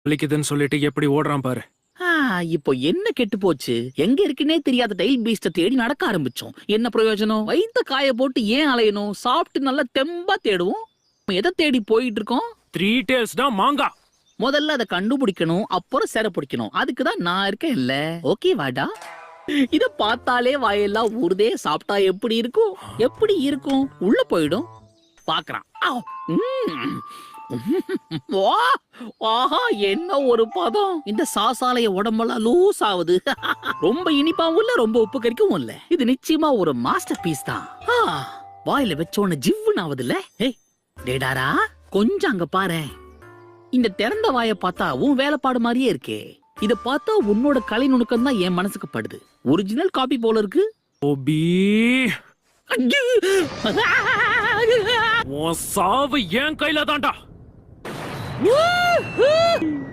வலிக்குதுன்னு சொல்லிட்டு எப்படி ஓடுறான் பாரு. இப்போ என்ன கெட்டு போச்சு? எங்க இருக்குன்னே தெரியாத டைல் பீஸ்ட தேடி நடக்க ஆரம்பிச்சோம். என்ன பிரயோஜனம்? வயித்த காய போட்டு ஏன் அலையணும்? சாப்பிட்டு நல்லா தெம்பா தேடுவோம். எதை தேடி போயிட்டு இருக்கோம்? 3 டேல்ஸ் தான் மாங்கா. முதல்ல அதை கண்டுபிடிக்கணும், அப்புறம் செர பிடிக்கணும். அதுக்குதான் நான் இருக்கேன் இல்ல. ஓகே வாடா. இத பார்த்தாலே வாயெல்லாம் ஊறுதே. சாப்பிட்டா எப்படி இருக்கும்? எப்படி இருக்கும்? உள்ள போயிடும். பாக்குறான். ஆஹா, என்ன ஒரு பதம்! இந்த சாசாலைய உடம்பெல்லாம் லூஸ் ஆகுது. ரொம்ப இனிப்பாவும் இல்ல, ரொம்ப உப்பு கறிக்கவும் இல்ல. இது நிச்சயமா ஒரு மாஸ்டர் பீஸ் தான். வாயில வச்சோன்னு ஜிவ்வுன்னு ஆகுது இல்ல? ஏய் டேடாரா, கொஞ்சம் அங்க பாரு. இந்த திறந்த வாயை பார்த்தா உன் வேலைப்பாடு மாதிரியே இருக்கே. இத பார்த்தா உன்னோட கலை நுணுக்கம் தான் என் மனசுக்கு படுது. ஒரிஜினல் காப்பி போல இருக்கு. ஓபி, உன் சாவு என் கையில தான்டா.